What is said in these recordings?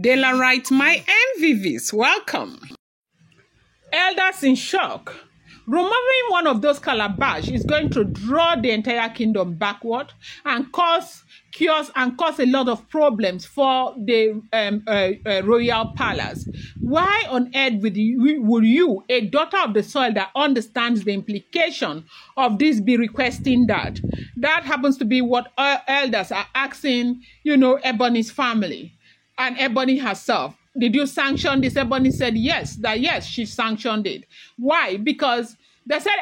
Dela writes, my MVVs, welcome. Elders in shock. Removing one of those calabash is going to draw the entire kingdom backward and cause chaos and cause a lot of problems for the royal palace. Why on earth would you, a daughter of the soil that understands the implication of this, be requesting that? That happens to be what elders are asking, Ebony's family and Ebony herself. Did you sanction this? Ebony said yes, she sanctioned it. Why? Because they said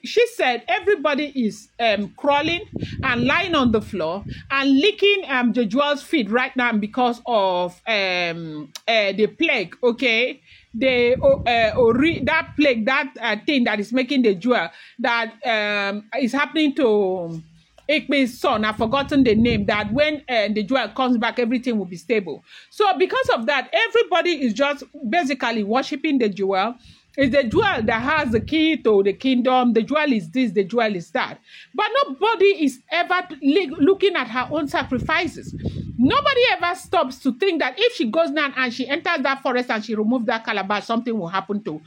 she said everybody is crawling and lying on the floor and licking the jewel's feet right now because of the plague, okay? That plague, that thing that is making the jewel, that is happening to Ikpe's son. I've forgotten the name. That when the jewel comes back, everything will be stable. So because of that, everybody is just basically worshiping the jewel. It's the jewel that has the key to the kingdom. The jewel is this, the jewel is that. But nobody is ever looking at her own sacrifices. Nobody ever stops to think that if she goes down and she enters that forest and she removes that calabash, something will happen to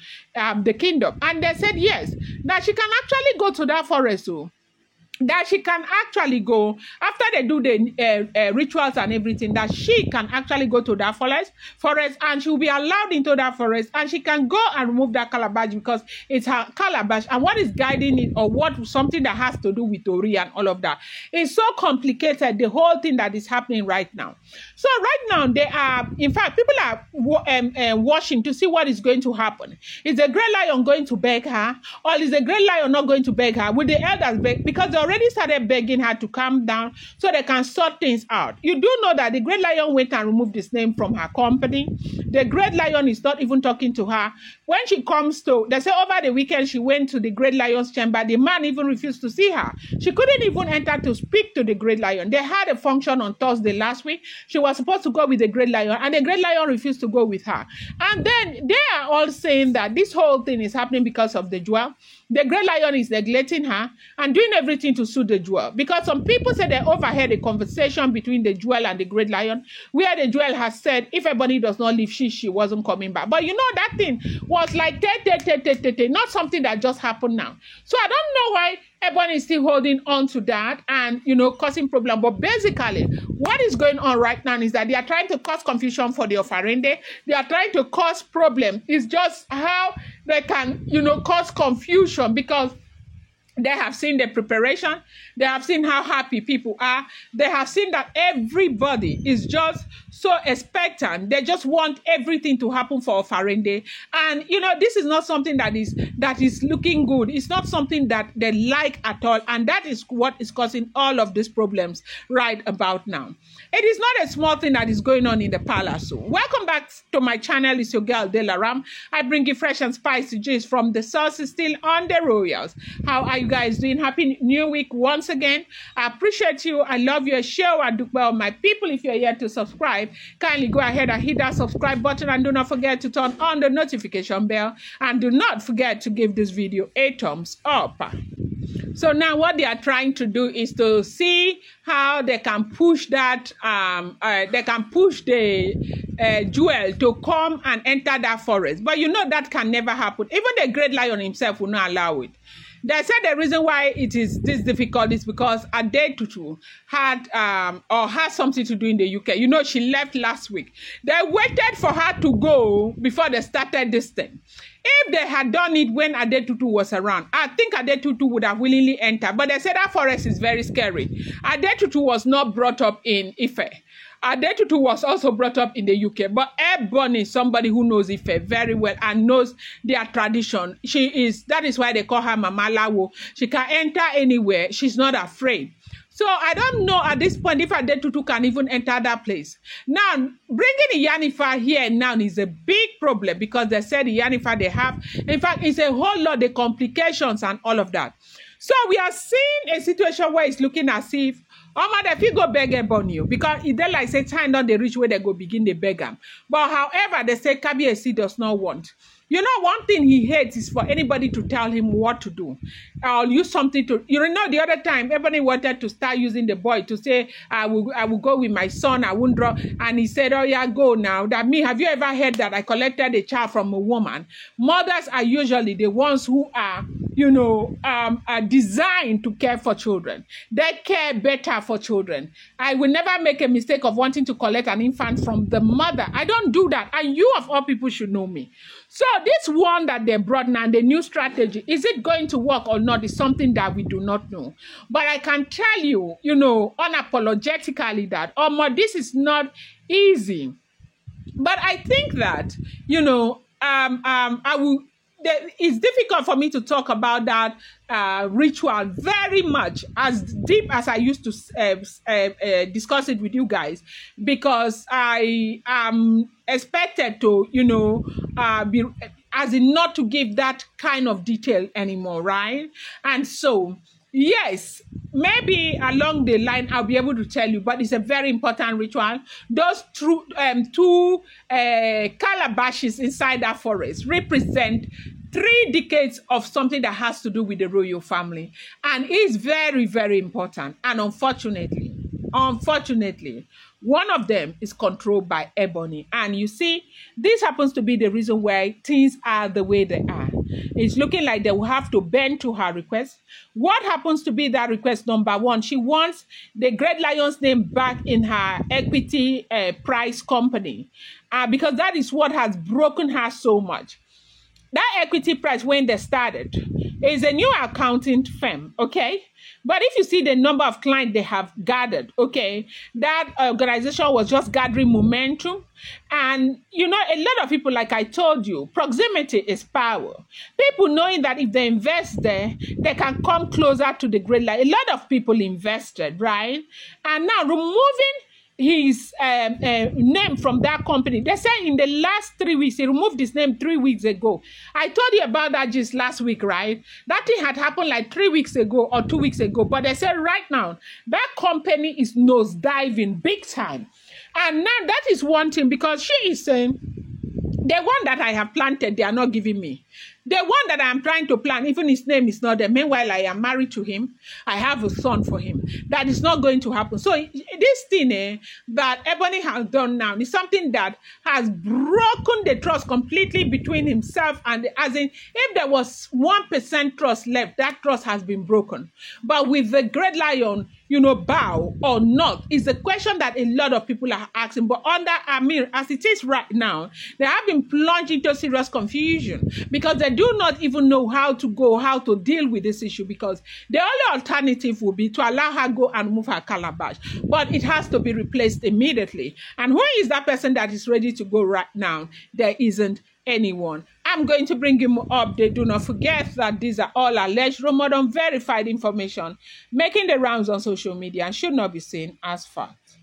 the kingdom. And they said yes, that she can actually go to that forest. That she can actually go, after they do the rituals and everything, that she can actually go to that forest and she will be allowed into that forest and she can go and remove that calabash because it's her calabash, and what is guiding it, or something that has to do with Ori and all of that. It's so complicated, the whole thing that is happening right now. So right now, they are, in fact, people are watching to see what is going to happen. Is the great lion going to beg her, or is the great lion not going to beg her? Will the elders beg? Because they already started begging her to calm down so they can sort things out. You do know that the great lion went and removed his name from her company. The great lion is not even talking to her. When she comes to, they say over the weekend, she went to the great lion's chamber. The man even refused to see her. She couldn't even enter to speak to the great lion. They had a function on Thursday last week. She was supposed to go with the great lion, and the great lion refused to go with her. And then they are all saying that this whole thing is happening because of the jewel. The great lion is neglecting her and doing everything to suit the jewel. Because some people say they overheard a conversation between the jewel and the great lion, where the jewel has said, if everybody does not leave, she wasn't coming back. But that thing was like, not something that just happened now. So I don't know why everyone is still holding on to that and, causing problem. But basically, what is going on right now is that they are trying to cause confusion for the Ofarende. They are trying to cause problem. It's just how they can, cause confusion, because they have seen the preparation. They have seen how happy people are. They have seen that everybody is just so expectant. They just want everything to happen for Ofarende. And, this is not something that is looking good. It's not something that they like at all. And that is what is causing all of these problems right about now. It is not a small thing that is going on in the palace. So welcome back to my channel. It's your girl, Dela Ram. I bring you fresh and spicy gist from the sources still on the royals. How are you guys doing? Happy new week once again. I appreciate you. I love your show. I do well, my people. If you're here to subscribe, kindly go ahead and hit that subscribe button, and do not forget to turn on the notification bell, and do not forget to give this video a thumbs up. So now what they are trying to do is to see how they can push that, they can push the jewel to come and enter that forest. But that can never happen. Even the great lion himself will not allow it. They said the reason why it is this difficult is because Ade Tutu had something to do in the UK. She left last week. They waited for her to go before they started this thing. If they had done it when Ade Tutu was around, I think Ade Tutu would have willingly entered. But they said that forest is very scary. Ade Tutu was not brought up in Ife. Ade Tutu was also brought up in the UK, but Ebony is somebody who knows Ife very well and knows their tradition. That is why they call her Mama Lawo. She can enter anywhere. She's not afraid. So I don't know at this point if Ade Tutu can even enter that place. Now, bringing Iyanifa here now is a big problem, because they said Iyanifa they have. In fact, it's a whole lot of complications and all of that. So we are seeing a situation where it's looking as if if you go beg Ebony, because if they like say time down the reach where they go begin the beg them. But however, they say Kabiyesi does not want. You know, one thing he hates is for anybody to tell him what to do. I'll use something to, you know, the other time, everybody wanted to start using the boy to say, I will go with my son, I won't draw. And he said, oh yeah, go now. That me, have you ever heard that I collected a child from a woman? Mothers are usually the ones who are, you know, are designed to care for children. They care better for children. I will never make a mistake of wanting to collect an infant from the mother. I don't do that. And you of all people should know me. So this one that they brought now, the new strategy, is it going to work or not is something that we do not know. But I can tell you, you know, unapologetically that, this is not easy. But I think that, you know, it's difficult for me to talk about that ritual very much as deep as I used to discuss it with you guys, because I am expected to, you know, be as in not to give that kind of detail anymore, right? And so, yes, maybe along the line I'll be able to tell you, but it's a very important ritual. Those two calabashes inside that forest represent 3 decades of something that has to do with the royal family, and it's very, very important. And unfortunately, one of them is controlled by Ebony. And you see, this happens to be the reason why things are the way they are. It's looking like they will have to bend to her request. What happens to be that request? Number one, she wants the Great Lion's name back in her equity price company, because that is what has broken her so much. That equity price, when they started, is a new accounting firm, okay? But if you see the number of clients they have gathered, okay, that organization was just gathering momentum. And, you know, a lot of people, like I told you, proximity is power. People knowing that if they invest there, they can come closer to the great light. A lot of people invested, right? And now removing his name from that company. They said in the last 3 weeks, he removed his name 3 weeks ago. I told you about that just last week, right? That thing had happened like 3 weeks ago or 2 weeks ago. But they said right now, that company is nosediving big time. And now that is one thing, because she is saying, the one that I have planted, they are not giving me. The one that I am trying to plant, even his name is not there. Meanwhile, I am married to him. I have a son for him. That is not going to happen. So this thing that Ebony has done now is something that has broken the trust completely between himself and as in, if there was 1% trust left, that trust has been broken. But with the Great Lion, you know, bow or not is a question that a lot of people are asking. But under Amir, as it is right now, they have been plunged into serious confusion because they do not even know how to deal with this issue, because the only alternative would be to allow her go and move her calabash. But it has to be replaced immediately. And who is that person that is ready to go right now? There isn't anyone. I'm going to bring you more update. Do not forget that these are all alleged, rumored, unverified information making the rounds on social media and should not be seen as fact.